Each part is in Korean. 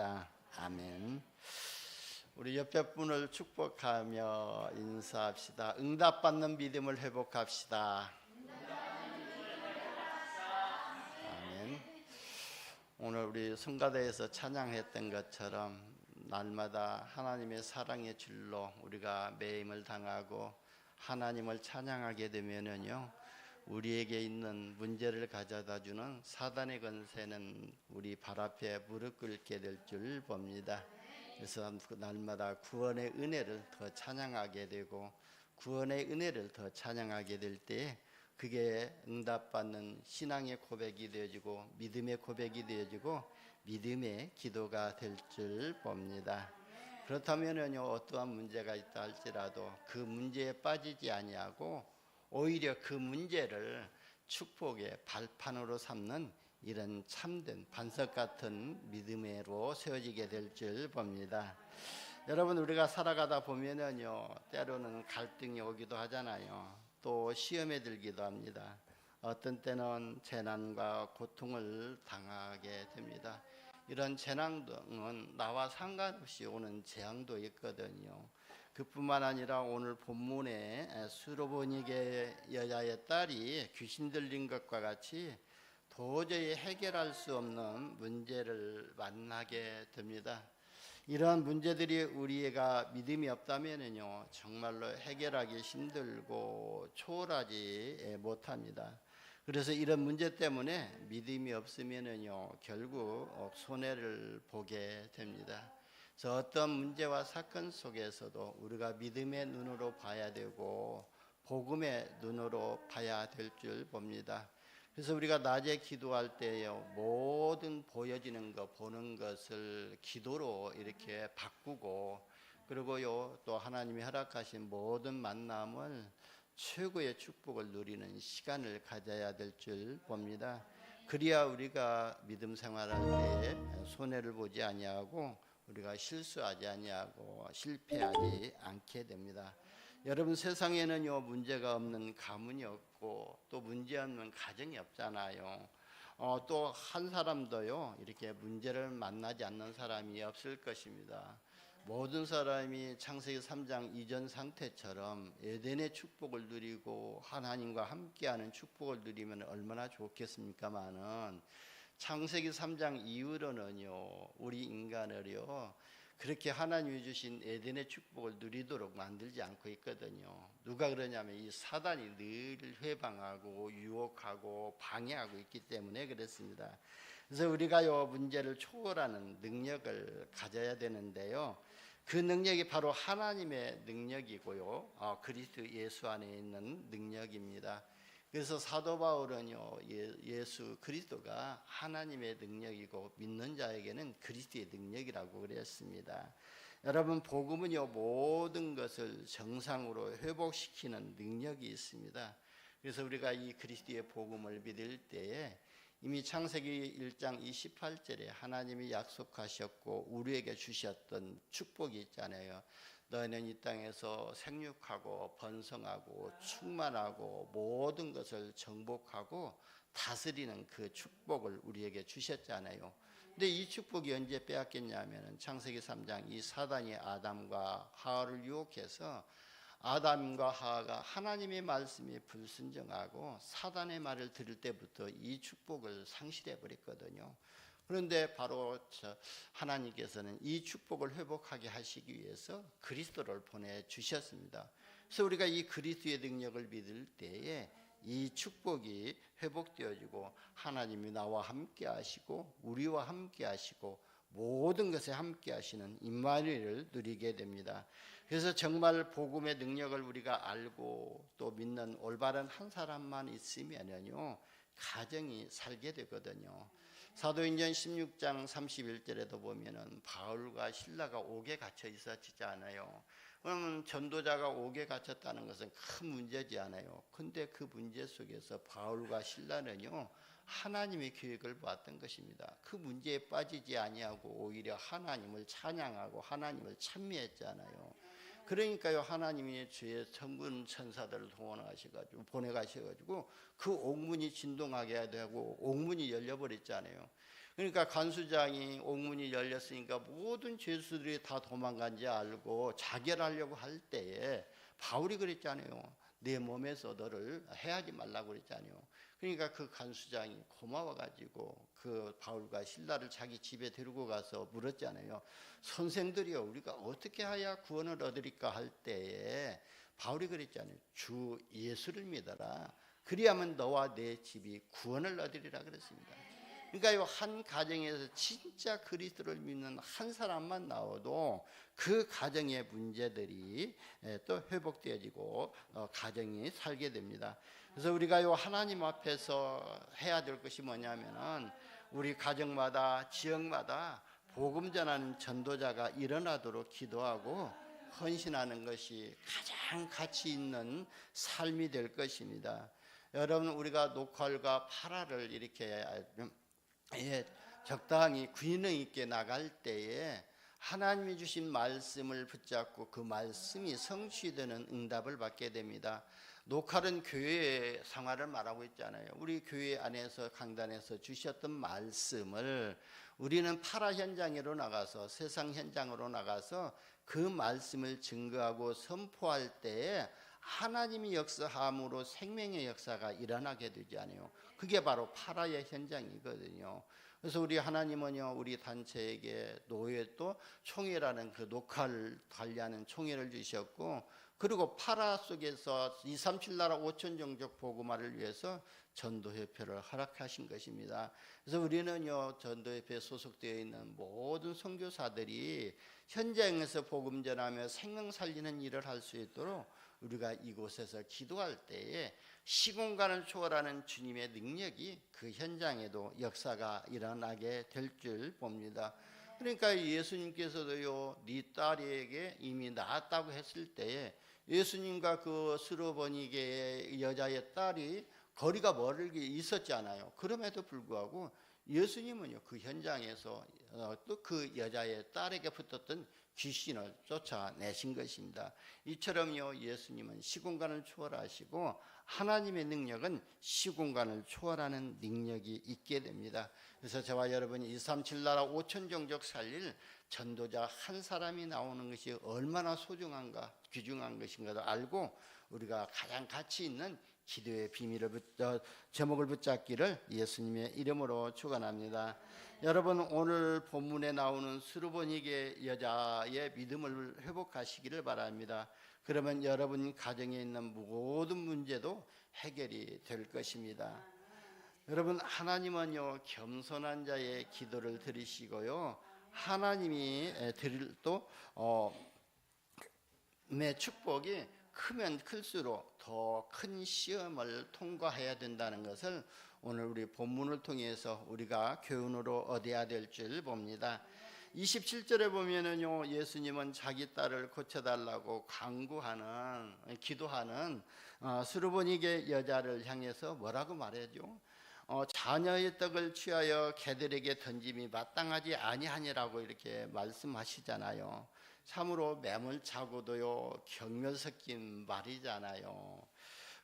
축복합니다. 아멘. 우리 옆에 분을 축복하며 인사합시다. 응답받는 믿음을 회복합시다. 아멘. 오늘 우리 성가대에서 찬양했던 것처럼 날마다 하나님의 사랑의 줄로 우리가 매임을 당하고 하나님을 찬양하게 되면은요, 우리에게 있는 문제를 가져다 주는 사단의 권세는 우리 발 앞에 무릎 꿇게 될 줄 봅니다. 그래서 날마다 구원의 은혜를 더 찬양하게 되고, 구원의 은혜를 더 찬양하게 될 때 그게 응답받는 신앙의 고백이 되어지고 믿음의 고백이 되어지고 믿음의 기도가 될 줄 봅니다. 그렇다면요, 어떠한 문제가 있다 할지라도 그 문제에 빠지지 아니하고 오히려 그 문제를 축복의 발판으로 삼는 이런 참된 반석 같은 믿음으로 세워지게 될 줄 봅니다. 여러분, 우리가 살아가다 보면은요, 때로는 갈등이 오기도 하잖아요. 또 시험에 들기도 합니다. 어떤 때는 재난과 고통을 당하게 됩니다. 이런 재난은 나와 상관없이 오는 재앙도 있거든요. 그뿐만 아니라 오늘 본문에 수로보니게 여자의 딸이 귀신 들린 것과 같이 도저히 해결할 수 없는 문제를 만나게 됩니다. 이러한 문제들이 우리가 믿음이 없다면요, 정말로 해결하기 힘들고 초월하지 못합니다. 그래서 이런 문제 때문에 믿음이 없으면요, 결국 손해를 보게 됩니다. 그래서 어떤 문제와 사건 속에서도 우리가 믿음의 눈으로 봐야 되고 복음의 눈으로 봐야 될 줄 봅니다. 그래서 우리가 낮에 기도할 때요, 모든 보여지는 것, 보는 것을 기도로 이렇게 바꾸고, 그리고요, 또 하나님이 허락하신 모든 만남을 최고의 축복을 누리는 시간을 가져야 될 줄 봅니다. 그래야 우리가 믿음 생활할 때 손해를 보지 아니하고 우리가 실수하지 아니하고 실패하지 않게 됩니다. 여러분, 세상에는요, 문제가 없는 가문이 없고 또 문제 없는 가정이 없잖아요. 또 한 사람도요, 이렇게 문제를 만나지 않는 사람이 없을 것입니다. 모든 사람이 창세기 3장 이전 상태처럼 에덴의 축복을 누리고 하나님과 함께하는 축복을 누리면 얼마나 좋겠습니까마는, 창세기 3장 이후로는요, 우리 인간을요, 그렇게 하나님이 주신 에덴의 축복을 누리도록 만들지 않고 있거든요. 누가 그러냐면 이 사단이 늘 회방하고 유혹하고 방해하고 있기 때문에 그렇습니다. 그래서 우리가요, 문제를 초월하는 능력을 가져야 되는데요, 그 능력이 바로 하나님의 능력이고요, 그리스도 예수 안에 있는 능력입니다. 그래서 사도 바울은요, 예수 그리스도가 하나님의 능력이고 믿는 자에게는 그리스도의 능력이라고 그랬습니다. 여러분, 복음은요, 모든 것을 정상으로 회복시키는 능력이 있습니다. 그래서 우리가 이 그리스도의 복음을 믿을 때에 이미 창세기 1장 28절에 하나님이 약속하셨고 우리에게 주셨던 축복이 있잖아요. 너희는 이 땅에서 생육하고 번성하고 충만하고 모든 것을 정복하고 다스리는 그 축복을 우리에게 주셨잖아요. 근데 이 축복이 언제 빼앗겼냐면 창세기 3장 이 사단이 아담과 하와를 유혹해서 아담과 하와가 하나님의 말씀에 불순종하고 사단의 말을 들을 때부터 이 축복을 상실해 버렸거든요. 그런데 바로 하나님께서는 이 축복을 회복하게 하시기 위해서 그리스도를 보내주셨습니다. 그래서 우리가 이 그리스도의 능력을 믿을 때에 이 축복이 회복되어지고 하나님이 나와 함께 하시고 우리와 함께 하시고 모든 것에 함께 하시는 임마누엘을 누리게 됩니다. 그래서 정말 복음의 능력을 우리가 알고 또 믿는 올바른 한 사람만 있으면요, 가정이 살게 되거든요. 사도행전 16장 31절에도 보면은 바울과 실라가 옥에 갇혀 있었잖아요. 그러면 전도자가 옥에 갇혔다는 것은 큰 문제지 않아요. 근데 그 문제 속에서 바울과 실라는요, 하나님의 계획을 보았던 것입니다. 그 문제에 빠지지 아니하고 오히려 하나님을 찬양하고 하나님을 찬미했잖아요. 그러니까요, 하나님이 주의 천군 천사들을 동원하셔가지고 보내가셔가지고 그 옥문이 진동하게 되고 옥문이 열려버렸잖아요. 그러니까 간수장이 옥문이 열렸으니까 모든 죄수들이 다 도망간지 알고 자결하려고 할 때에 바울이 그랬잖아요. 내 몸에서 너를 해하지 말라고 그랬잖아요. 그러니까 그 간수장이 고마워가지고 그 바울과 실라를 자기 집에 데리고 가서 물었잖아요. 선생들이여, 우리가 어떻게 하야 구원을 얻으리까 할 때에 바울이 그랬잖아요. 주 예수를 믿어라. 그리하면 너와 내 집이 구원을 얻으리라 그랬습니다. 그러니까 한 가정에서 진짜 그리스도를 믿는 한 사람만 나와도 그 가정의 문제들이 또 회복되어지고 가정이 살게 됩니다. 그래서 우리가 하나님 앞에서 해야 될 것이 뭐냐면은 우리 가정마다 지역마다 복음 전하는 전도자가 일어나도록 기도하고 헌신하는 것이 가장 가치 있는 삶이 될 것입니다. 여러분, 우리가 녹활과 파라를 이렇게 적당히 균형 있게 나갈 때에 하나님이 주신 말씀을 붙잡고 그 말씀이 성취되는 응답을 받게 됩니다. 녹할은 교회의 생활을 말하고 있잖아요. 우리 교회 안에서 강단에서 주셨던 말씀을 우리는 파라 현장으로 나가서 세상 현장으로 나가서 그 말씀을 증거하고 선포할 때에 하나님이 역사함으로 생명의 역사가 일어나게 되지 않아요. 그게 바로 파라의 현장이거든요. 그래서 우리 하나님은요, 우리 단체에게 노예 또 총회라는 그 녹화를 관리하는 총회를 주셨고, 그리고 파라 속에서 237 나라 5천 종족 복음화를 위해서 전도협회를 허락하신 것입니다. 그래서 우리는요, 전도협회에 소속되어 있는 모든 선교사들이 현장에서 복음 전하며 생명 살리는 일을 할 수 있도록 우리가 이곳에서 기도할 때에 시공간을 초월하는 주님의 능력이 그 현장에도 역사가 일어나게 될 줄 봅니다. 그러니까 예수님께서도요, 네 딸에게 이미 낳았다고 했을 때에 예수님과 그 스로보니게의 여자의 딸이 거리가 멀게 있었잖아요. 그럼에도 불구하고 예수님은요, 그 현장에서 또 그 여자의 딸에게 붙었던 귀신을 쫓아내신 것입니다. 이처럼요, 예수님은 시공간을 초월하시고 하나님의 능력은 시공간을 초월하는 능력이 있게 됩니다. 그래서 저와 여러분이 237 나라 5천 종족 살릴 전도자 한 사람이 나오는 것이 얼마나 소중한가, 귀중한 것인가를 알고 우리가 가장 가치 있는 기도의 비밀을 제목을 붙잡기를 예수님의 이름으로 축원합니다. 여러분, 오늘 본문에 나오는 스루보니게 여자의 믿음을 회복하시기를 바랍니다. 그러면 여러분 가정에 있는 모든 문제도 해결이 될 것입니다. 여러분, 하나님은요, 겸손한 자의 기도를 들으시고요, 하나님이 드릴 또 내 축복이 크면 클수록 더 큰 시험을 통과해야 된다는 것을 오늘 우리 본문을 통해서 우리가 교훈으로 얻어야 될 줄 봅니다. 27절에 보면은요, 예수님은 자기 딸을 고쳐달라고 간구하는, 기도하는 스루보니게 여자를 향해서 뭐라고 말하죠? 자녀의 떡을 취하여 개들에게 던짐이 마땅하지 아니하니라고 이렇게 말씀하시잖아요. 참으로 매몰차고도요, 경멸 섞인 말이잖아요.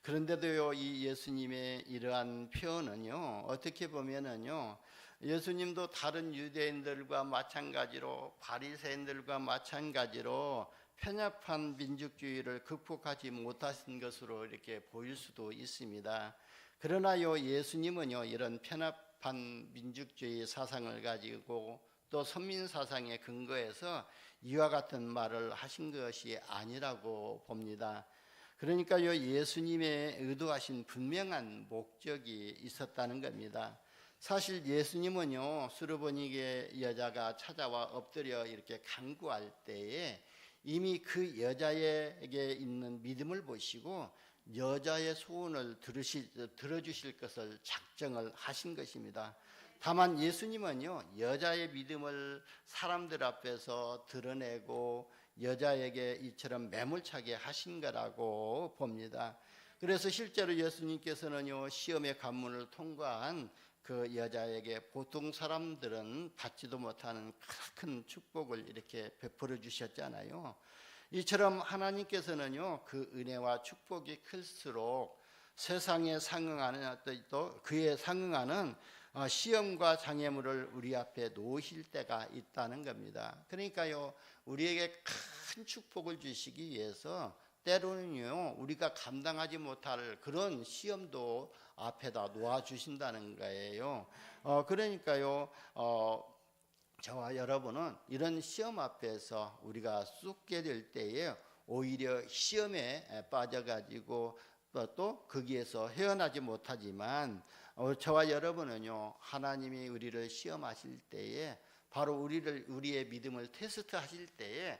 그런데도요, 이 예수님의 이러한 표현은요, 어떻게 보면은요, 예수님도 다른 유대인들과 마찬가지로 바리새인들과 마찬가지로 편협한 민족주의를 극복하지 못하신 것으로 이렇게 보일 수도 있습니다. 그러나요, 예수님은요, 이런 편협한 민족주의 사상을 가지고 또 선민 사상에 근거해서 이와 같은 말을 하신 것이 아니라고 봅니다. 그러니까요, 예수님의 의도하신 분명한 목적이 있었다는 겁니다. 사실 예수님은요, 스루보니게 여자가 찾아와 엎드려 이렇게 간구할 때에 이미 그 여자에게 있는 믿음을 보시고 여자의 소원을 들어주실 것을 작정을 하신 것입니다. 다만 예수님은요, 여자의 믿음을 사람들 앞에서 드러내고 여자에게 이처럼 매몰차게 하신 거라고 봅니다. 그래서 실제로 예수님께서는요, 시험의 관문을 통과한 그 여자에게 보통 사람들은 받지도 못하는 큰 축복을 이렇게 베풀어 주셨잖아요. 이처럼 하나님께서는요, 그 은혜와 축복이 클수록 세상에 상응하는 또 그에 상응하는 시험과 장애물을 우리 앞에 놓으실 때가 있다는 겁니다. 그러니까요, 우리에게 큰 축복을 주시기 위해서 때로는요, 우리가 감당하지 못할 그런 시험도 앞에다 놓아 주신다는 거예요. 그러니까요, 저와 여러분은 이런 시험 앞에서 우리가 쏟게 될 때에 오히려 시험에 빠져가지고 또 거기에서 헤어나지 못하지만, 저와 여러분은요, 하나님이 우리를 시험하실 때에 바로 우리의 믿음을 테스트하실 때에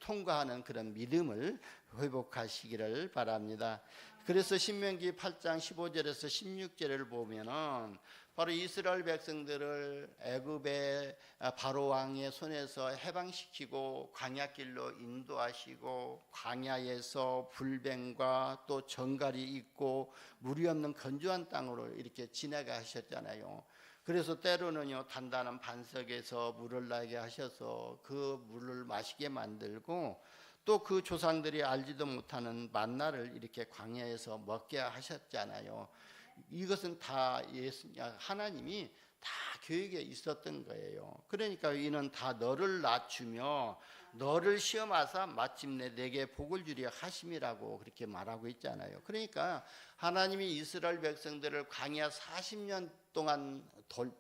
통과하는 그런 믿음을 회복하시기를 바랍니다. 그래서 신명기 8장 15절에서 16절을 보면은 바로 이스라엘 백성들을 애굽의 바로 왕의 손에서 해방시키고 광야길로 인도하시고, 광야에서 불뱀과 또 정갈이 있고 물이 없는 건조한 땅으로 이렇게 지나가셨잖아요. 그래서 때로는요, 단단한 반석에서 물을 나게 하셔서 그 물을 마시게 만들고, 또 그 조상들이 알지도 못하는 만나를 이렇게 광야에서 먹게 하셨잖아요. 이것은 다 하나님이 다 계획에 있었던 거예요. 그러니까 이는 다 너를 낮추며 너를 시험하사 마침내 내게 복을 주려 하심이라고 그렇게 말하고 있잖아요. 그러니까 하나님이 이스라엘 백성들을 광야 40년 동안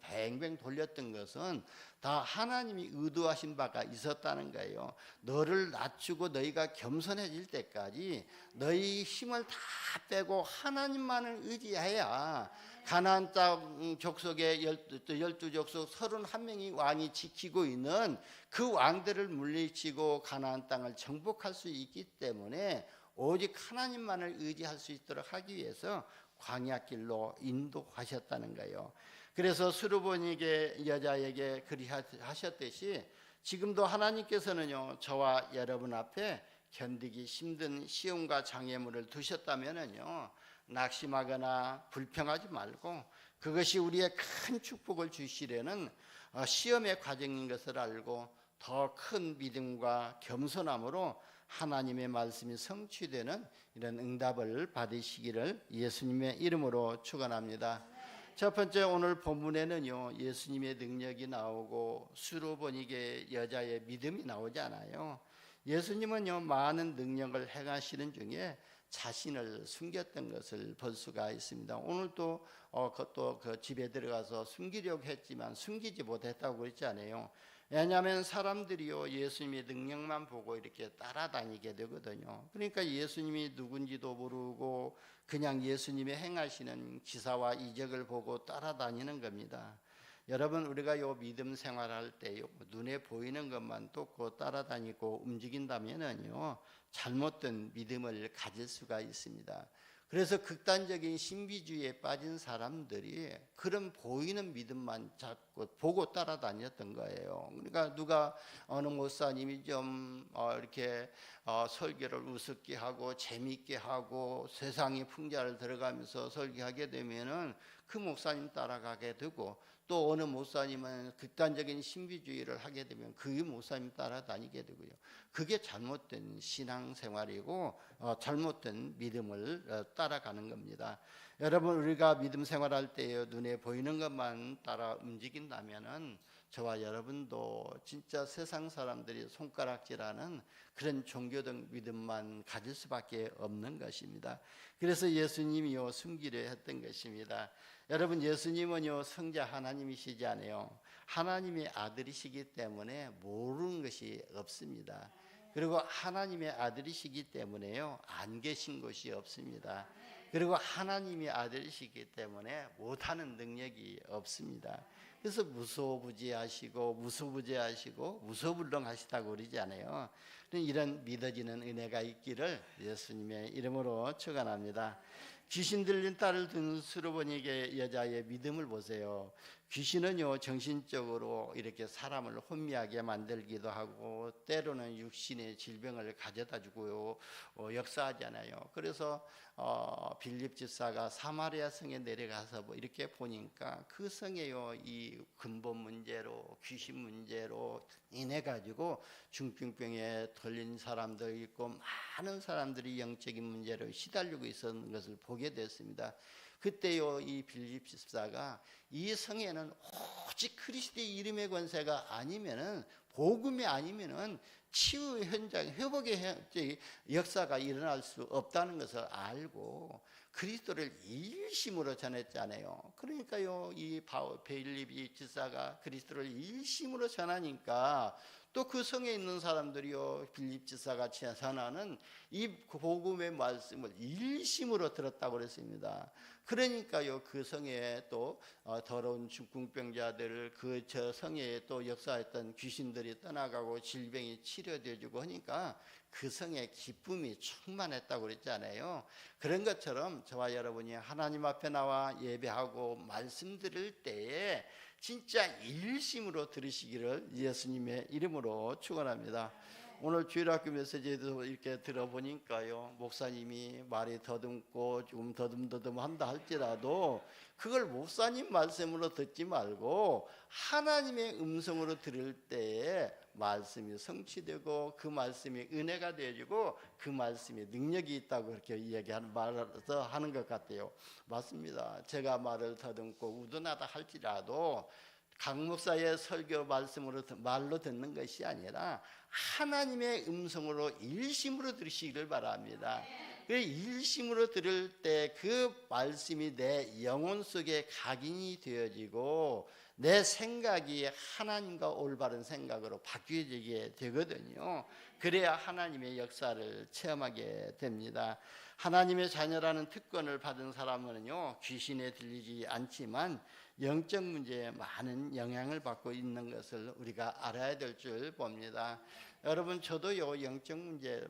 뱅뱅 돌렸던 것은 다 하나님이 의도하신 바가 있었다는 거예요. 너를 낮추고 너희가 겸손해질 때까지 너희 힘을 다 빼고 하나님만을 의지해야 가나안 땅 족속의 12족속 31명이 왕이 지키고 있는 그 왕들을 물리치고 가나안 땅을 정복할 수 있기 때문에 오직 하나님만을 의지할 수 있도록 하기 위해서 광야길로 인도하셨다는 거예요. 그래서 수르본에게 여자에게 그리하셨듯이 지금도 하나님께서는요, 저와 여러분 앞에 견디기 힘든 시험과 장애물을 두셨다면은요, 낙심하거나 불평하지 말고 그것이 우리의 큰 축복을 주시려는 시험의 과정인 것을 알고 더 큰 믿음과 겸손함으로 하나님의 말씀이 성취되는 이런 응답을 받으시기를 예수님의 이름으로 축원합니다. 첫 번째, 오늘 본문에는요, 예수님의 능력이 나오고 수르보니게 여자의 믿음이 나오잖아요. 예수님은요, 많은 능력을 행하시는 중에 자신을 숨겼던 것을 볼 수가 있습니다. 오늘도 그 집에 들어가서 숨기려고 했지만 숨기지 못했다고 그랬잖아요. 왜냐하면 사람들이요, 예수님의 능력만 보고 이렇게 따라다니게 되거든요. 그러니까 예수님이 누군지도 모르고 그냥 예수님의 행하시는 기사와 이적을 보고 따라다니는 겁니다. 여러분, 우리가 요 믿음 생활할 때요, 눈에 보이는 것만 쫓고 따라다니고 움직인다면은요, 잘못된 믿음을 가질 수가 있습니다. 그래서 극단적인 신비주의에 빠진 사람들이 그런 보이는 믿음만 자꾸 보고 따라다녔던 거예요. 그러니까 누가 어느 목사님이 좀 이렇게 설교를 우습게 하고 재미있게 하고 세상의 풍자를 들어가면서 설교하게 되면은 그 목사님 따라가게 되고, 또 어느 목사님은 극단적인 신비주의를 하게 되면 그 목사님 따라다니게 되고요. 그게 잘못된 신앙생활이고 잘못된 믿음을 따라가는 겁니다. 여러분, 우리가 믿음 생활할 때 눈에 보이는 것만 따라 움직인다면은 저와 여러분도 진짜 세상 사람들이 손가락질하는 그런 종교적 믿음만 가질 수밖에 없는 것입니다. 그래서 예수님이요, 숨기려 했던 것입니다. 여러분, 예수님은요, 성자 하나님이시지 않아요. 하나님의 아들이시기 때문에 모르는 것이 없습니다. 그리고 하나님의 아들이시기 때문에요, 안 계신 곳이 없습니다. 그리고 하나님의 아들이시기 때문에 못하는 능력이 없습니다. 그래서 무소부지하시고 무소불능하시다고 그러지 않아요. 이런 믿어지는 은혜가 있기를 예수님의 이름으로 축원합니다. 귀신 들린 딸을 둔 수르보니게 여자의 믿음을 보세요. 귀신은요, 정신적으로 이렇게 사람을 혼미하게 만들기도 하고 때로는 육신의 질병을 가져다 주고요, 역사하잖아요. 그래서 빌립 집사가 사마리아 성에 내려가서 뭐 이렇게 보니까 그 성에요, 이 근본 문제로, 귀신 문제로 인해 가지고 중풍병에 걸린 사람도 있고 많은 사람들이 영적인 문제로 시달리고 있었는 것을 보게 됐습니다. 그때요 이 빌립 집사가 이 성에는 오직 그리스도의 이름의 권세가 아니면은, 복음이 아니면은 치유 현장, 회복의 역사가 일어날 수 없다는 것을 알고 그리스도를 일심으로 전했잖아요. 그러니까요 이 빌립 집사가 그리스도를 일심으로 전하니까 또 그 성에 있는 사람들이요 빌립 집사가 전하는 이 복음의 말씀을 일심으로 들었다고 그랬습니다. 그러니까요 그 성에 또 더러운 중풍병자들, 그 저 성에 또 역사했던 귀신들이 떠나가고 질병이 치료되어지고 하니까 그 성에 기쁨이 충만했다고 그랬잖아요. 그런 것처럼 저와 여러분이 하나님 앞에 나와 예배하고 말씀 들을 때에 진짜 일심으로 들으시기를 예수님의 이름으로 축원합니다. 오늘 주일학교 메시지에도 이렇게 들어보니까요 목사님이 말이 더듬고 좀 더듬더듬한다 할지라도 그걸 목사님 말씀으로 듣지 말고 하나님의 음성으로 들을 때에 말씀이 성취되고 그 말씀이 은혜가 되어지고 그 말씀이 능력이 있다고 그렇게 이야기하는 말을 하는 것 같아요. 맞습니다. 제가 말을 더듬고 우둔하다 할지라도 강 목사의 설교 말로 듣는 것이 아니라 하나님의 음성으로 일심으로 들으시기를 바랍니다. 그 일심으로 들을 때 그 말씀이 내 영혼 속에 각인이 되어지고 내 생각이 하나님과 올바른 생각으로 바뀌어지게 되거든요. 그래야 하나님의 역사를 체험하게 됩니다. 하나님의 자녀라는 특권을 받은 사람은요 귀신에 들리지 않지만 영적 문제에 많은 영향을 받고 있는 것을 우리가 알아야 될 줄 봅니다. 여러분 저도요 영적 문제에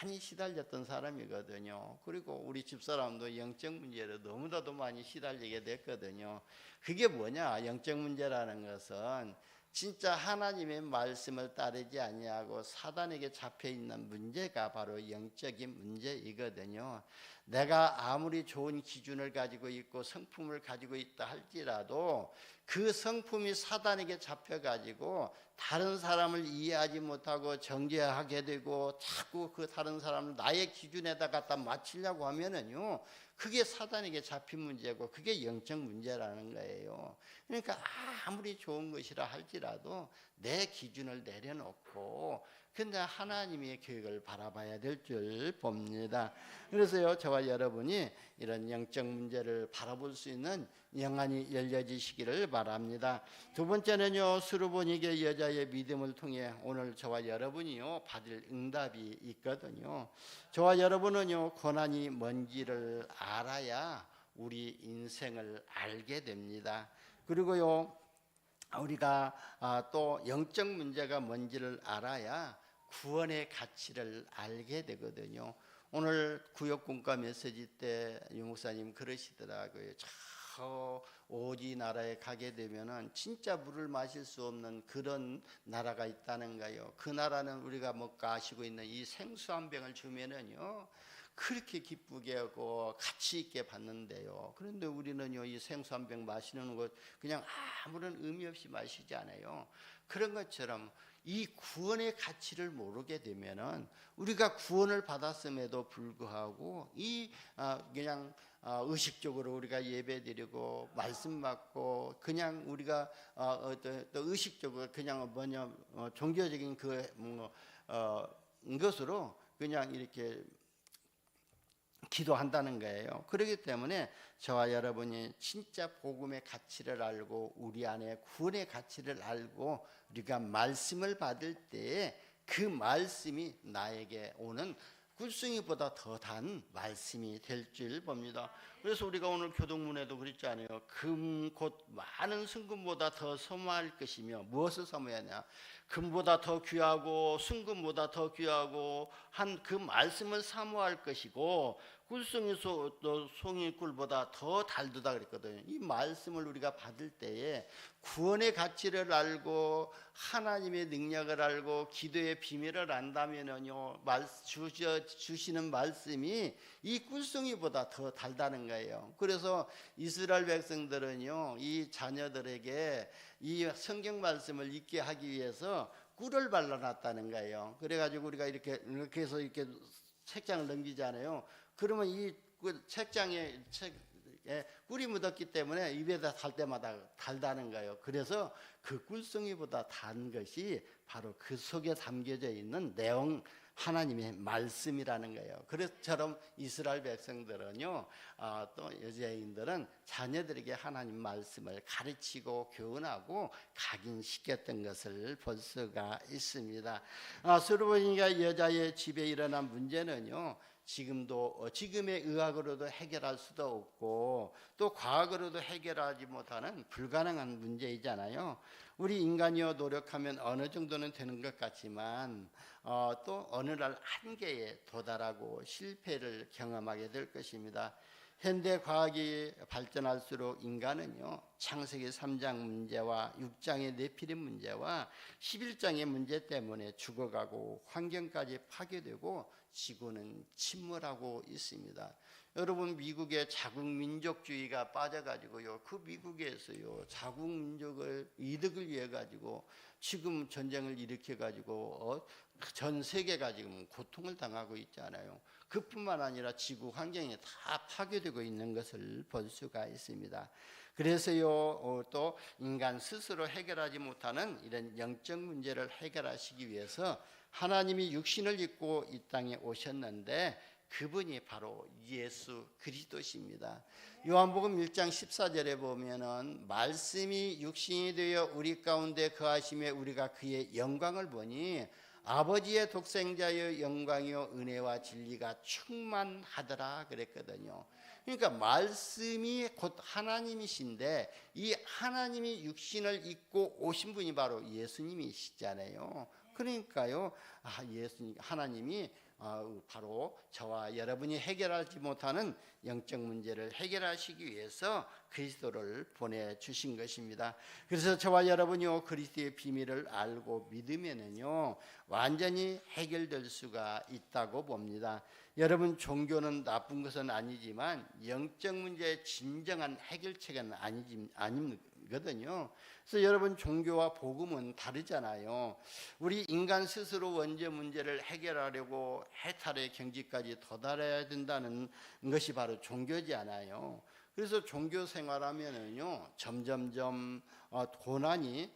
많이 시달렸던 사람이거든요. 그리고 우리 집사람도 영적 문제로 너무나도 많이 시달리게 됐거든요. 그게 뭐냐, 영적 문제라는 것은 진짜 하나님의 말씀을 따르지 아니하고 사단에게 잡혀 있는 문제가 바로 영적인 문제이거든요. 내가 아무리 좋은 기준을 가지고 있고 성품을 가지고 있다 할지라도 그 성품이 사단에게 잡혀가지고 다른 사람을 이해하지 못하고 정죄하게 되고 자꾸 그 다른 사람을 나의 기준에다 갖다 맞추려고 하면은요 그게 사단에게 잡힌 문제고 그게 영적 문제라는 거예요. 그러니까 아무리 좋은 것이라 할지라도 내 기준을 내려놓고 근데 하나님의 계획을 바라봐야 될 줄 봅니다. 그래서요 저와 여러분이 이런 영적 문제를 바라볼 수 있는 영안이 열려지시기를 바랍니다. 두 번째는요 수르보니게 여자의 믿음을 통해 오늘 저와 여러분이요 받을 응답이 있거든요. 저와 여러분은요 고난이 뭔지를 알아야 우리 인생을 알게 됩니다. 그리고요 우리가 또 영적 문제가 뭔지를 알아야 구원의 가치를 알게 되거든요. 오늘 구역군가 메시지 때 유목사님 그러시더라고요. 저 오지 나라에 가게 되면은 진짜 물을 마실 수 없는 그런 나라가 있다는 거예요. 그 나라는 우리가 마시고 있는 이 생수 한 병을 주면은요 그렇게 기쁘게 하고 가치 있게 받는데요. 그런데 우리는요 이 생수 한 병 마시는 것 그냥 아무런 의미 없이 마시지 않아요. 그런 것처럼 이 구원의 가치를 모르게 되면은 우리가 구원을 받았음에도 불구하고 이 그냥 의식적으로 우리가 예배드리고 말씀 받고 그냥 우리가 또 의식적으로 그냥 종교적인 것으로 그냥 이렇게 기도한다는 거예요. 그렇기 때문에 저와 여러분이 진짜 복음의 가치를 알고 우리 안에 구원의 가치를 알고 우리가 말씀을 받을 때에 그 말씀이 나에게 오는 꿀송이보다 더 단 말씀이 될 줄 봅니다. 그래서 우리가 오늘 교동문에도 그랬잖아요. 금 곧 많은 순금보다 더 소모할 것이며 무엇을 사모해야 하냐, 금보다 더 귀하고 순금보다 더 귀하고 한 그 말씀을 사모할 것이고 꿀송이 송이꿀보다 더 달두다 그랬거든요. 이 말씀을 우리가 받을 때에 구원의 가치를 알고 하나님의 능력을 알고 기도의 비밀을 안다면요 주시는 말씀이 이 꿀송이보다 더 달다는 거예요. 그래서 이스라엘 백성들은요 이 자녀들에게 이 성경 말씀을 읽게 하기 위해서 꿀을 발라놨다는 거예요. 그래가지고 우리가 이렇게 해서 이렇게 책장을 넘기잖아요. 그러면 이 책장에 꿀이 묻었기 때문에 입에다 달 때마다 달다는 거예요. 그래서 그 꿀송이보다 단 것이 바로 그 속에 담겨져 있는 내용, 하나님의 말씀이라는 거예요. 그것처럼 이스라엘 백성들은요, 또 여자인들은 자녀들에게 하나님 말씀을 가르치고 교훈하고 각인시켰던 것을 볼 수가 있습니다. 솔로몬이가 여자의 집에 일어난 문제는요, 지금의 의학으로도 해결할 수도 없고 또 과학으로도 해결하지 못하는 불가능한 문제이잖아요. 우리 인간이요, 노력하면 어느 정도는 되는 것 같지만 또 어느 날 한계에 도달하고 실패를 경험하게 될 것입니다. 현대 과학이 발전할수록 인간은요, 창세기 3장 문제와 6장의 네피림 문제와 11장의 문제 때문에 죽어가고 환경까지 파괴되고 지구는 침몰하고 있습니다. 여러분, 미국의 자국민족주의가 빠져가지고요, 그 미국에서요, 자국민족을 이득을 위해 가지고 지금 전쟁을 일으켜 가지고 전 세계가 지금 고통을 당하고 있잖아요. 그뿐만 아니라 지구 환경이 다 파괴되고 있는 것을 볼 수가 있습니다. 그래서요, 또 인간 스스로 해결하지 못하는 이런 영적 문제를 해결하시기 위해서 하나님이 육신을 입고 이 땅에 오셨는데 그분이 바로 예수 그리스도십니다. 요한복음 1장 14절에 보면은 말씀이 육신이 되어 우리 가운데 거하심에 우리가 그의 영광을 보니 아버지의 독생자의 영광이요 은혜와 진리가 충만하더라 그랬거든요. 그러니까 말씀이 곧 하나님이신데 이 하나님이 육신을 입고 오신 분이 바로 예수님이시잖아요. 그러니까요, 하나님이 바로 저와 여러분이 해결하지 못하는 영적 문제를 해결하시기 위해서 그리스도를 보내주신 것입니다. 그래서 저와 여러분이 그리스도의 비밀을 알고 믿으면은요, 완전히 해결될 수가 있다고 봅니다. 여러분, 종교는 나쁜 것은 아니지만 영적 문제의 진정한 해결책은 아니거든요. 그래서 여러분, 종교와 복음은 다르잖아요. 우리 인간 스스로 원죄 문제를 해결하려고 해탈의 경지까지 도달해야 된다는 것이 바로 종교지 않아요. 그래서 종교 생활하면은요, 점점점 고난이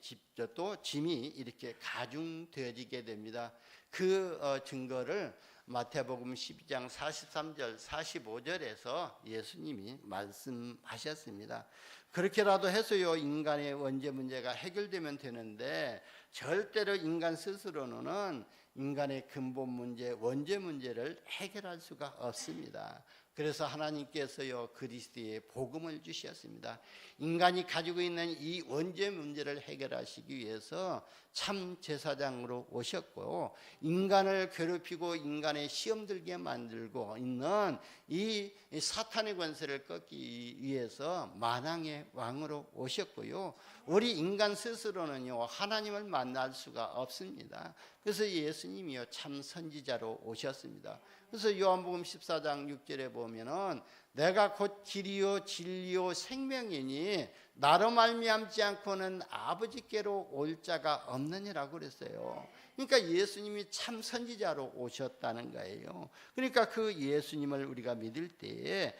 또 짐이 이렇게 가중되어지게 됩니다. 그 증거를 마태복음 12장 43절 45절에서 예수님이 말씀하셨습니다. 그렇게라도 해서요, 인간의 원죄 문제가 해결되면 되는데 절대로 인간 스스로는 인간의 근본 문제, 원죄 문제를 해결할 수가 없습니다. 그래서 하나님께서요, 그리스도의 복음을 주셨습니다. 인간이 가지고 있는 이 원죄 문제를 해결하시기 위해서 참 제사장으로 오셨고, 인간을 괴롭히고 인간의 시험 들게 만들고 있는 이 사탄의 권세를 꺾기 위해서 만왕의 왕으로 오셨고요, 우리 인간 스스로는요, 하나님을 만날 수가 없습니다. 그래서 예수님이요, 참 선지자로 오셨습니다. 그래서 요한복음 14장 6절에 보면은 내가 곧 길이요 진리요 생명이니 나로 말미암지 않고는 아버지께로 올 자가 없느니라고 그랬어요. 그러니까 예수님이 참 선지자로 오셨다는 거예요. 그러니까 그 예수님을 우리가 믿을 때에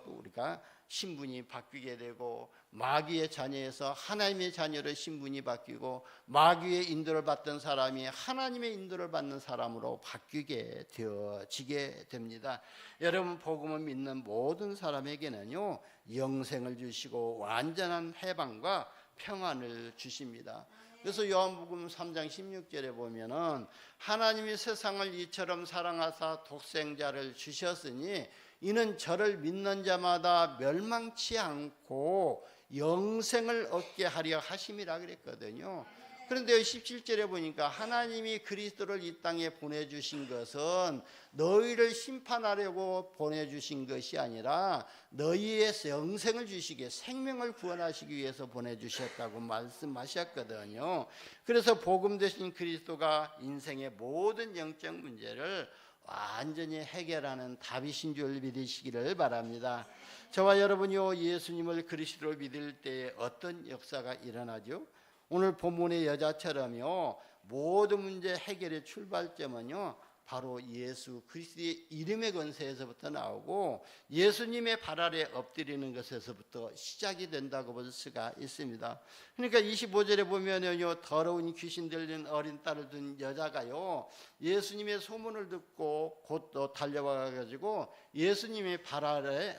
우리가 신분이 바뀌게 되고, 마귀의 자녀에서 하나님의 자녀로 신분이 바뀌고, 마귀의 인도를 받던 사람이 하나님의 인도를 받는 사람으로 바뀌게 되어지게 됩니다. 여러분, 복음을 믿는 모든 사람에게는요, 영생을 주시고 완전한 해방과 평안을 주십니다. 그래서 요한복음 3장 16절에 보면은 하나님이 세상을 이처럼 사랑하사 독생자를 주셨으니 이는 저를 믿는 자마다 멸망치 않고 영생을 얻게 하려 하심이라 그랬거든요. 그런데 17절에 보니까 하나님이 그리스도를 이 땅에 보내주신 것은 너희를 심판하려고 보내주신 것이 아니라 너희의 영생을 주시기에, 생명을 구원하시기 위해서 보내주셨다고 말씀하셨거든요. 그래서 복음 되신 그리스도가 인생의 모든 영적 문제를 완전히 해결하는 답이신 줄 믿으시기를 바랍니다. 저와 여러분이요, 예수님을 그리스도로 믿을 때 어떤 역사가 일어나죠? 오늘 본문의 여자처럼요, 모든 문제 해결의 출발점은요, 바로 예수 그리스도의 이름의 권세에서부터 나오고 예수님의 발 아래 엎드리는 것에서부터 시작이 된다고 볼 수가 있습니다. 그러니까 25절에 보면요, 더러운 귀신 들린 어린 딸을 둔 여자가요, 예수님의 소문을 듣고 곧 달려와 가지고 예수님의 발 아래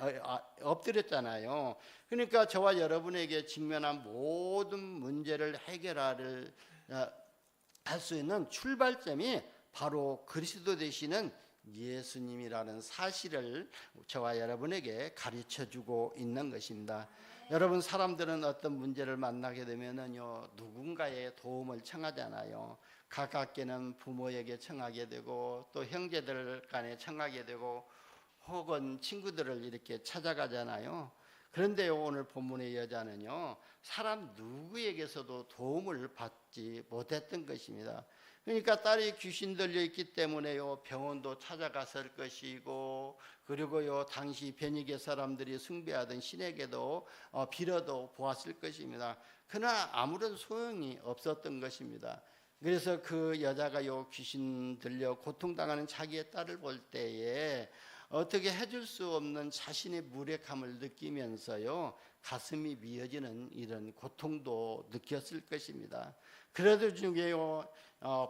엎드렸잖아요. 그러니까 저와 여러분에게 직면한 모든 문제를 해결할 수 있는 출발점이 바로 그리스도 되시는 예수님이라는 사실을 저와 여러분에게 가르쳐주고 있는 것입니다. 여러분, 사람들은 어떤 문제를 만나게 되면은요, 누군가의 도움을 청하잖아요. 가깝게는 부모에게 청하게 되고, 또 형제들 간에 청하게 되고, 혹은 친구들을 이렇게 찾아가잖아요. 그런데요, 오늘 본문의 여자는요, 사람 누구에게서도 도움을 받지 못했던 것입니다. 그러니까 딸이 귀신 들려 있기 때문에요, 병원도 찾아갔을 것이고, 그리고요, 당시 베니게 사람들이 숭배하던 신에게도 빌어도 보았을 것입니다. 그러나 아무런 소용이 없었던 것입니다. 그래서 그 여자가요, 귀신 들려 고통당하는 자기의 딸을 볼 때에 어떻게 해줄 수 없는 자신의 무력함을 느끼면서요, 가슴이 미어지는 이런 고통도 느꼈을 것입니다. 그래도 중에요,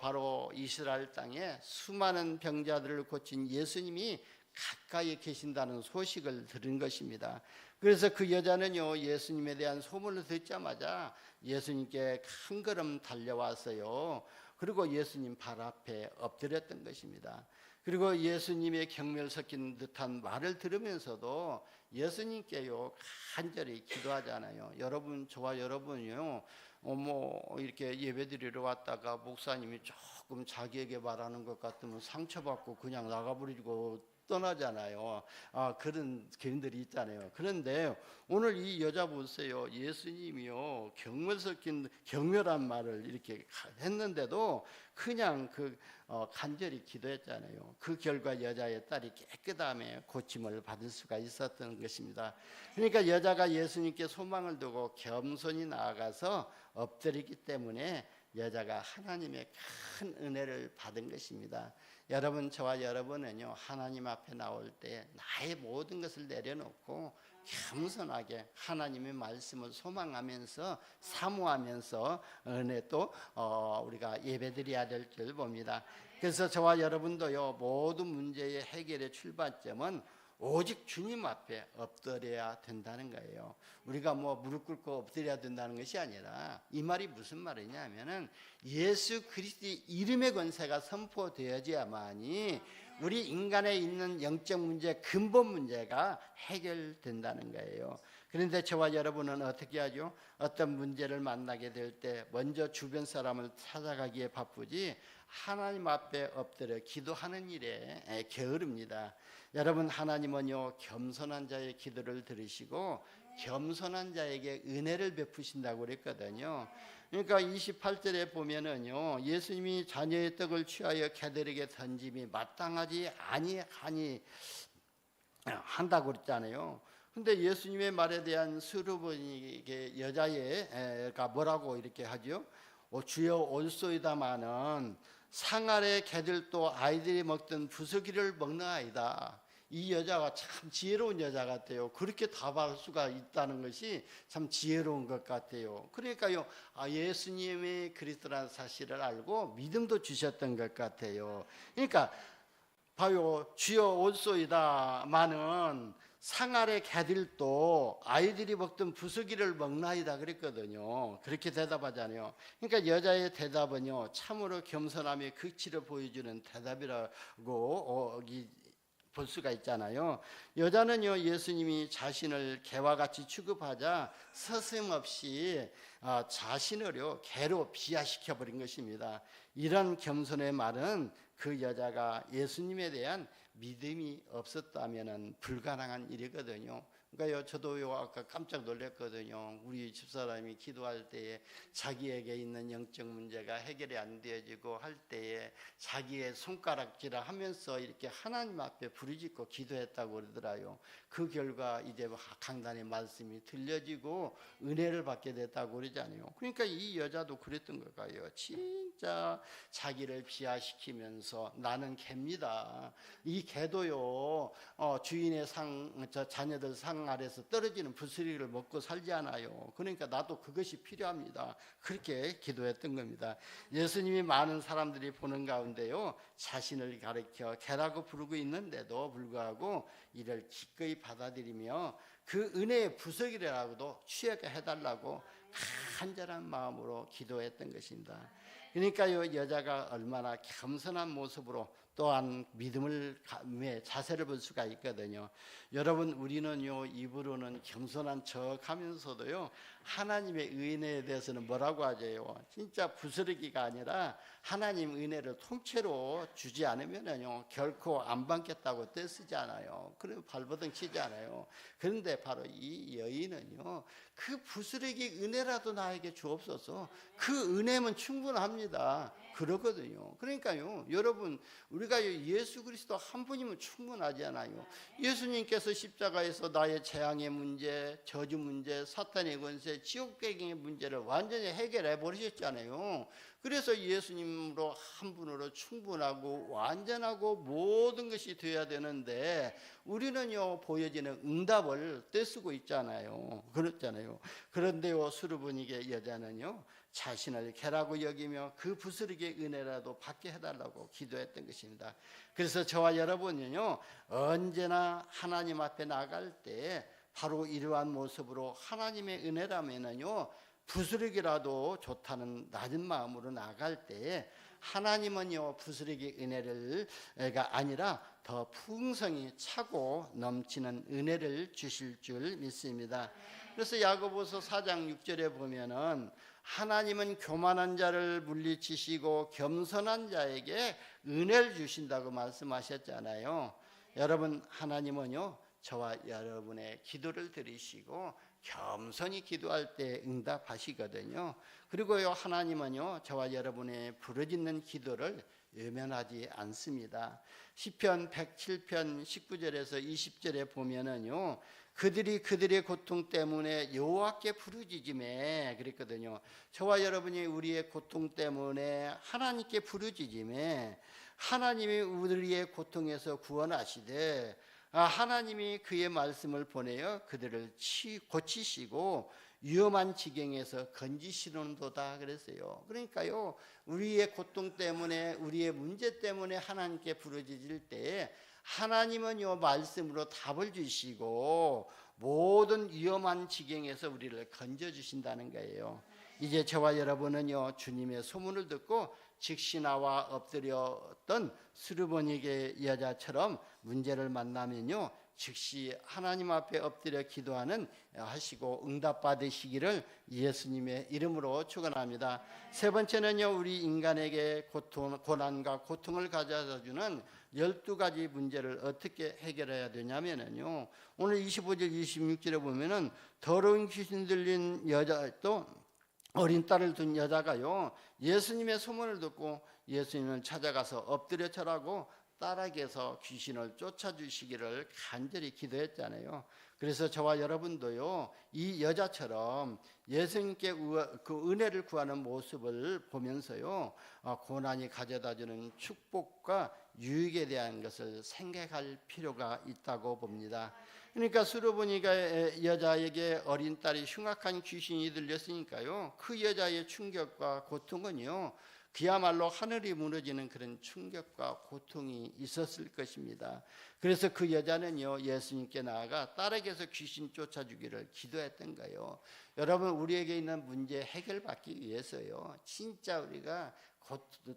바로 이스라엘 땅에 수많은 병자들을 고친 예수님이 가까이 계신다는 소식을 들은 것입니다. 그래서 그 여자는요, 예수님에 대한 소문을 듣자마자 예수님께 한 걸음 달려왔어요. 그리고 예수님 발 앞에 엎드렸던 것입니다. 그리고 예수님의 경멸 섞인 듯한 말을 들으면서도 예수님께요, 간절히 기도하잖아요. 여러분, 저와 여러분이요, 이렇게 예배드리러 왔다가 목사님이 조금 자기에게 말하는 것 같으면 상처받고 그냥 나가버리고 떠나잖아요. 그런 교인들이 있잖아요. 그런데 오늘 이 여자 보세요. 예수님이요, 경멸 섞인 경멸한 말을 이렇게 했는데도 그냥 간절히 기도했잖아요. 그 결과 여자의 딸이 깨끗함에 고침을 받을 수가 있었던 것입니다. 그러니까 여자가 예수님께 소망을 두고 겸손히 나아가서 엎드리기 때문에 여자가 하나님의 큰 은혜를 받은 것입니다. 여러분, 저와 여러분은요, 하나님 앞에 나올 때 나의 모든 것을 내려놓고 겸손하게 하나님의 말씀을 소망하면서 사모하면서 은혜 또 우리가 예배드려야 될 줄 봅니다. 그래서 저와 여러분도요, 모든 문제의 해결의 출발점은 오직 주님 앞에 엎드려야 된다는 거예요. 우리가 무릎 꿇고 엎드려야 된다는 것이 아니라, 이 말이 무슨 말이냐면은 예수 그리스도의 이름의 권세가 선포되어야만이 우리 인간에 있는 영적 문제, 근본 문제가 해결된다는 거예요. 그런데 저와 여러분은 어떻게 하죠? 어떤 문제를 만나게 될 때 먼저 주변 사람을 찾아가기에 바쁘지 하나님 앞에 엎드려 기도하는 일에 게으릅니다. 여러분, 하나님은요, 겸손한 자의 기도를 들으시고 겸손한 자에게 은혜를 베푸신다고 그랬거든요. 그러니까 28절에 보면은요, 예수님이 자녀의 떡을 취하여 개들에게 던짐이 마땅하지 아니하니 한다고 그랬잖아요. 근데 예수님의 말에 대한 수르보니게 여자가 뭐라고 이렇게 하죠? 주여 올소이다마는 상 아래 개들도 아이들이 먹던 부스러기를 먹나이다. 이 여자가 참 지혜로운 여자 같아요. 그렇게 답할 수가 있다는 것이 참 지혜로운 것 같아요. 그러니까요, 예수님이 그리스도라는 사실을 알고 믿음도 주셨던 것 같아요. 그러니까 봐요, 주여 올소이다마는 상 아래 개들도 아이들이 먹던 부스러기를 먹나이다 그랬거든요. 그렇게 대답하잖아요. 그러니까 여자의 대답은요, 참으로 겸손함의 극치를 보여주는 대답이라고 볼 수가 있잖아요. 여자는요, 예수님이 자신을 개와 같이 취급하자 서슴없이 자신을요, 개로 비하시켜 버린 것입니다. 이런 겸손의 말은 그 여자가 예수님에 대한 믿음이 없었다면 불가능한 일이거든요. 그러니까요, 저도요 아까 깜짝 놀랐거든요. 우리 집사람이 기도할 때에 자기에게 있는 영적 문제가 해결이 안 되어지고 할 때에 자기의 손가락질을 하면서 이렇게 하나님 앞에 부르짖고 기도했다고 그러더라요. 그 결과 이제 강단의 말씀이 들려지고 은혜를 받게 됐다고 그러잖아요. 그러니까 이 여자도 그랬던 걸까요? 진짜 자기를 비하시키면서 나는 개입니다. 이 개도요 주인의 자녀들 상 아래서 떨어지는 부스러기를 먹고 살지 않아요. 그러니까 나도 그것이 필요합니다. 그렇게 기도했던 겁니다. 예수님이 많은 사람들이 보는 가운데요 자신을 가리켜 개라고 부르고 있는데도 불구하고 이를 기꺼이 받아들이며 그 은혜의 부석이라고도 취하게 해달라고 간절한 마음으로 기도했던 것입니다. 그러니까요 여자가 얼마나 겸손한 모습으로 또한 믿음의 자세를 볼 수가 있거든요. 여러분 우리는요 입으로는 겸손한 척 하면서도요 하나님의 은혜에 대해서는 뭐라고 하죠? 진짜 부스러기가 아니라 하나님 은혜를 통째로 주지 않으면요 결코 안 받겠다고 떼쓰지 않아요. 그리고 발버둥 치지 않아요. 그런데 바로 이 여인은요 그 부스러기 은혜라도 나에게 주옵소서. 그 은혜면 충분합니다. 그러거든요. 그러니까요 여러분 우리가 예수 그리스도 한 분이면 충분하지 않아요. 예수님께서 십자가에서 나의 재앙의 문제, 저주 문제, 사탄의 권세, 지옥배경의 문제를 완전히 해결해 버리셨잖아요. 그래서 예수님으로 한 분으로 충분하고 완전하고 모든 것이 되어야 되는데 우리는요 보여지는 응답을 떼쓰고 있잖아요. 그렇잖아요. 그런데요 수르보니게 여자는요 자신을 개라고 여기며 그 부스러기의 은혜라도 받게 해달라고 기도했던 것입니다. 그래서 저와 여러분은요 언제나 하나님 앞에 나갈 때 바로 이러한 모습으로 하나님의 은혜라면은요 부스러기라도 좋다는 낮은 마음으로 나갈 때 하나님은요 부스러기 은혜가 아니라 더 풍성히 차고 넘치는 은혜를 주실 줄 믿습니다. 그래서 야고보서 4장 6절에 보면은 하나님은 교만한 자를 물리치시고 겸손한 자에게 은혜를 주신다고 말씀하셨잖아요. 여러분 하나님은요 저와 여러분의 기도를 들으시고 겸손히 기도할 때 응답하시거든요. 그리고요 하나님은요 저와 여러분의 부르짖는 기도를 외면하지 않습니다. 시편 107편 19절에서 20절에 보면은요 그들이 그들의 고통 때문에 여호와께 부르짖음에 그랬거든요. 저와 여러분이 우리의 고통 때문에 하나님께 부르짖음에 하나님이 우리의 고통에서 구원하시되 하나님이 그의 말씀을 보내어 그들을 고치시고 위험한 지경에서 건지시는도다 그랬어요. 그러니까요 우리의 고통 때문에 우리의 문제 때문에 하나님께 부르짖을 때 하나님은요 말씀으로 답을 주시고 모든 위험한 지경에서 우리를 건져주신다는 거예요. 이제 저와 여러분은요 주님의 소문을 듣고 즉시 나와 엎드렸던 수르보니게 여자처럼 문제를 만나면요 즉시 하나님 앞에 엎드려 기도하는 하시고 응답받으시기를 예수님의 이름으로 축원합니다. 세 번째는요 우리 인간에게 고난과 고통을 가져다 주는 12가지 문제를 어떻게 해결해야 되냐면요 오늘 25절 26절에 보면은 더러운 귀신 들린 여자 또 어린 딸을 둔 여자가요 예수님의 소문을 듣고 예수님을 찾아가서 엎드려 절하고 딸에게서 귀신을 쫓아주시기를 간절히 기도했잖아요. 그래서 저와 여러분도요 이 여자처럼 예수님께 그 은혜를 구하는 모습을 보면서요 고난이 가져다주는 축복과 유익에 대한 것을 생각할 필요가 있다고 봅니다. 그러니까 수르보니가 여자에게 어린 딸이 흉악한 귀신이 들렸으니까요 그 여자의 충격과 고통은요 그야말로 하늘이 무너지는 그런 충격과 고통이 있었을 것입니다. 그래서 그 여자는요 예수님께 나아가 딸에게서 귀신 쫓아주기를 기도했던 거예요. 여러분 우리에게 있는 문제 해결받기 위해서요 진짜 우리가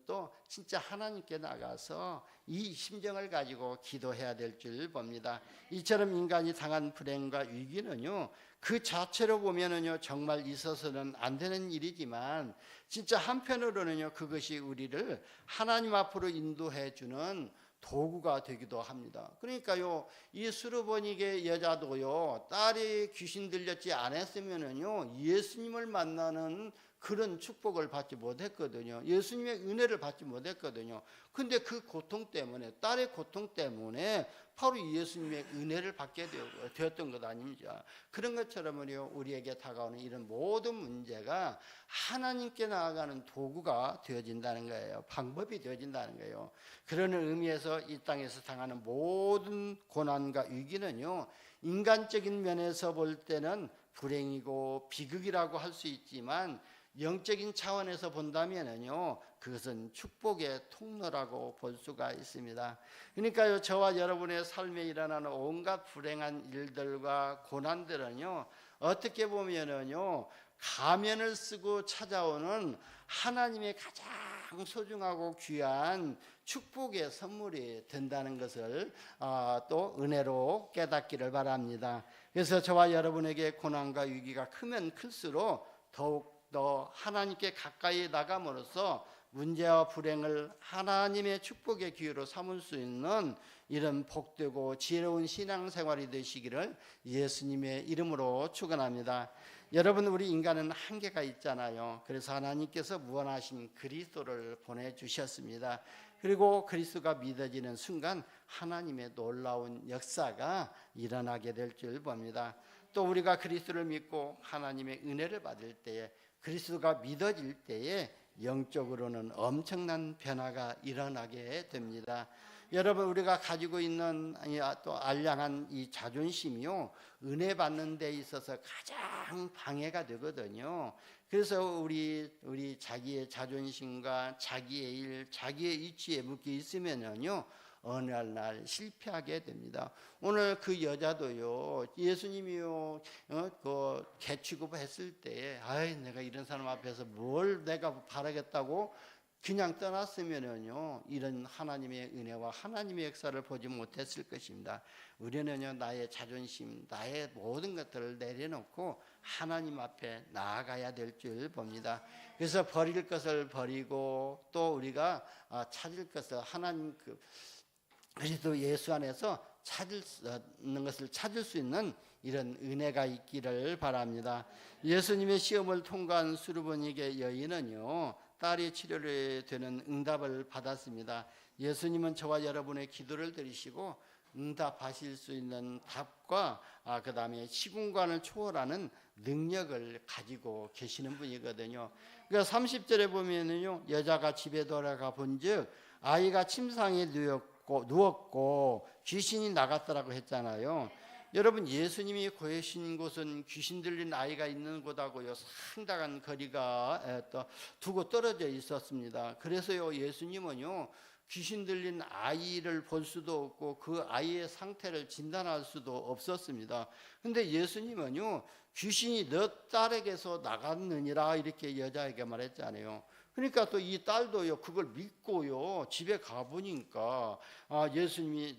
또 진짜 하나님께 나가서 이 심정을 가지고 기도해야 될 줄 봅니다. 이처럼 인간이 당한 불행과 위기는요 그 자체로 보면은요 정말 있어서는 안 되는 일이지만 진짜 한편으로는요 그것이 우리를 하나님 앞으로 인도해 주는 도구가 되기도 합니다. 그러니까요, 이 수르보니게 여자도요, 딸이 귀신 들렸지 않았으면은요, 예수님을 만나는 그런 축복을 받지 못했거든요. 예수님의 은혜를 받지 못했거든요. 근데 그 고통 때문에, 딸의 고통 때문에 바로 예수님의 은혜를 받게 되었던 것 아닙니까? 그런 것처럼요, 우리에게 다가오는 이런 모든 문제가 하나님께 나아가는 도구가 되어진다는 거예요. 방법이 되어진다는 거예요. 그런 의미에서 이 땅에서 당하는 모든 고난과 위기는요, 인간적인 면에서 볼 때는 불행이고 비극이라고 할 수 있지만 영적인 차원에서 본다면요, 그것은 축복의 통로라고 볼 수가 있습니다. 그러니까요, 저와 여러분의 삶에 일어나는 온갖 불행한 일들과 고난들은요, 어떻게 보면은요, 가면을 쓰고 찾아오는 하나님의 가장 소중하고 귀한 축복의 선물이 된다는 것을 또 은혜로 깨닫기를 바랍니다. 그래서 저와 여러분에게 고난과 위기가 크면 클수록 더욱 더 하나님께 가까이 나감으로써 문제와 불행을 하나님의 축복의 기회로 삼을 수 있는 이런 복되고 지혜로운 신앙생활이 되시기를 예수님의 이름으로 축원합니다. 여러분, 우리 인간은 한계가 있잖아요. 그래서 하나님께서 무한하신 그리스도를 보내주셨습니다. 그리고 그리스도가 믿어지는 순간 하나님의 놀라운 역사가 일어나게 될 줄 봅니다. 또 우리가 그리스도를 믿고 하나님의 은혜를 받을 때에, 그리스도가 믿어질 때에 영적으로는 엄청난 변화가 일어나게 됩니다. 여러분, 우리가 가지고 있는 또 알량한 이 자존심이요, 은혜 받는 데 있어서 가장 방해가 되거든요. 그래서 우리 자기의 자존심과 자기의 일, 자기의 이치에 묶여 있으면요, 어느 날 실패하게 됩니다. 오늘 그 여자도요, 예수님이요, 그 개취급했을 때에, 내가 이런 사람 앞에서 뭘 내가 바라겠다고 그냥 떠났으면요, 이런 하나님의 은혜와 하나님의 역사를 보지 못했을 것입니다. 우리는요, 나의 자존심, 나의 모든 것들을 내려놓고 하나님 앞에 나아가야 될 줄 봅니다. 그래서 버릴 것을 버리고 또 우리가 찾을 것을 하나님 그리스도 예수 안에서 찾는 것을 찾을 수 있는 이런 은혜가 있기를 바랍니다. 예수님의 시험을 통과한 수르보니게 여인은요, 딸이 치료를 되는 응답을 받았습니다. 예수님은 저와 여러분의 기도를 들으시고 응답하실 수 있는 답과 그 다음에 시공간을 초월하는 능력을 가지고 계시는 분이거든요. 그러니까 30절에 보면은요, 여자가 집에 돌아가 본즉 아이가 침상에 누웠고 귀신이 나갔더라고 했잖아요. 여러분, 예수님이 계신 곳은 귀신 들린 아이가 있는 곳하고요, 상당한 거리가 두고 떨어져 있었습니다. 그래서요, 예수님은요, 귀신 들린 아이를 볼 수도 없고 그 아이의 상태를 진단할 수도 없었습니다. 근데 예수님은요, 귀신이 너 딸에게서 나갔느니라 이렇게 여자에게 말했잖아요. 그러니까 또 이 딸도요, 그걸 믿고요, 집에 가보니까 예수님이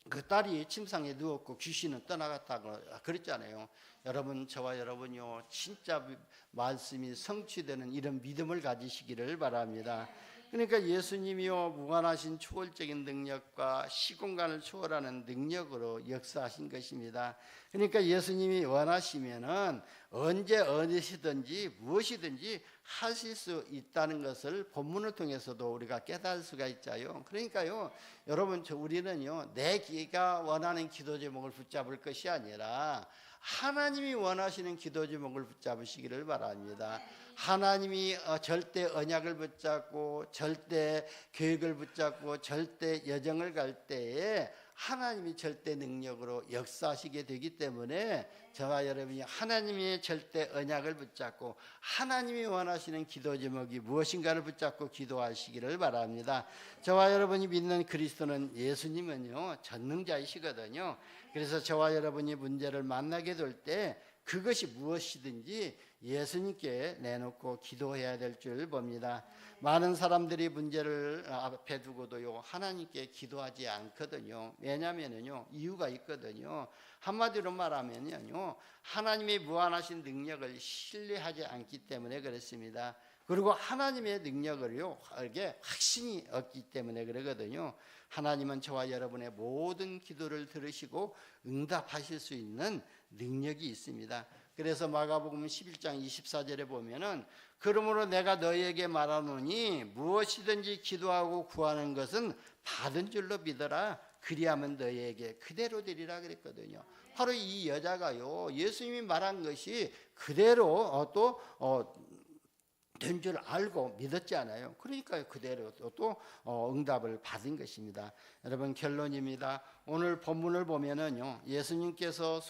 그 딸이 침상에 누웠고 귀신은 떠나갔다고 그랬잖아요. 여러분, 저와 여러분요, 진짜 말씀이 성취되는 이런 믿음을 가지시기를 바랍니다. 그러니까 예수님이요, 무한하신 초월적인 능력과 시공간을 초월하는 능력으로 역사하신 것입니다. 그러니까 예수님이 원하시면은 언제 어디시든지 무엇이든지 하실 수 있다는 것을 본문을 통해서도 우리가 깨달을 수가 있자요. 그러니까요, 여러분, 우리는요, 내 기가 원하는 기도 제목을 붙잡을 것이 아니라 하나님이 원하시는 기도 제목을 붙잡으시기를 바랍니다. 하나님이 절대 언약을 붙잡고 절대 계획을 붙잡고 절대 여정을 갈 때에 하나님이 절대 능력으로 역사하시게 되기 때문에 저와 여러분이 하나님의 절대 언약을 붙잡고 하나님이 원하시는 기도 제목이 무엇인가를 붙잡고 기도하시기를 바랍니다. 저와 여러분이 믿는 그리스도는, 예수님은요, 전능자이시거든요. 그래서 저와 여러분이 문제를 만나게 될 때 그것이 무엇이든지 예수님께 내놓고 기도해야 될 줄 봅니다. 많은 사람들이 문제를 앞에 두고도요, 하나님께 기도하지 않거든요. 왜냐하면요, 이유가 있거든요. 한마디로 말하면요, 하나님의 무한하신 능력을 신뢰하지 않기 때문에 그렇습니다. 그리고 하나님의 능력을요, 이게 확신이 없기 때문에 그러거든요. 하나님은 저와 여러분의 모든 기도를 들으시고 응답하실 수 있는 능력이 있습니다. 그래서 마가복음 11장 24절에 보면은 그러므로 내가 너희에게 말하노니 무엇이든지 기도하고 구하는 것은 받은 줄로 믿어라. 그리하면 너희에게 그대로 되리라 그랬거든요. 바로 이 여자가요, 예수님이 말한 것이 그대로 된 줄 알고 믿었지 않아요. 그러니까 그대로 또 응답을 받은 것입니다. 여러분, 결론입니다. 오늘 본문을 보면은요, 예수님께서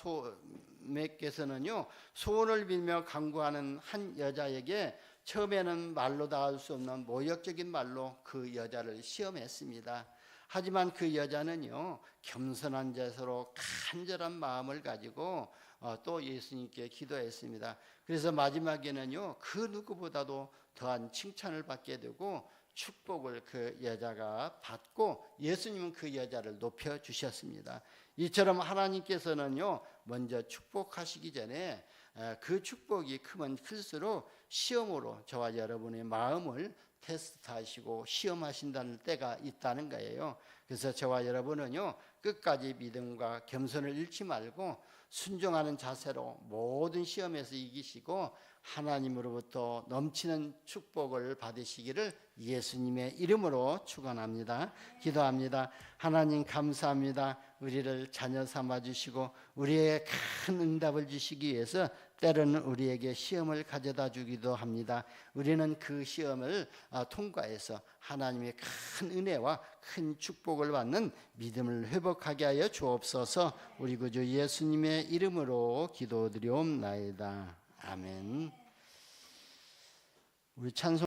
소원을 빌며 간구하는 한 여자에게 처음에는 말로 다 할 수 없는 모욕적인 말로 그 여자를 시험했습니다. 하지만 그 여자는요, 겸손한 자세로 간절한 마음을 가지고 또 예수님께 기도했습니다. 그래서 마지막에는요, 그 누구보다도 더한 칭찬을 받게 되고 축복을 그 여자가 받고 예수님은 그 여자를 높여 주셨습니다. 이처럼 하나님께서는요, 먼저 축복하시기 전에 그 축복이 크면 클수록 시험으로 저와 여러분의 마음을 테스트하시고 시험하신다는 때가 있다는 거예요. 그래서 저와 여러분은요, 끝까지 믿음과 겸손을 잃지 말고 순종하는 자세로 모든 시험에서 이기시고 하나님으로부터 넘치는 축복을 받으시기를 예수님의 이름으로 축원합니다. 기도합니다. 하나님 감사합니다. 우리를 자녀 삼아 주시고 우리에게 큰 응답을 주시기 위해서 때로는 우리에게 시험을 가져다 주기도 합니다. 우리는 그 시험을 통과해서 하나님의 큰 은혜와 큰 축복을 받는 믿음을 회복하게 하여 주옵소서. 우리 구주 예수님의 이름으로 기도드리옵나이다. 아멘. 우리 찬송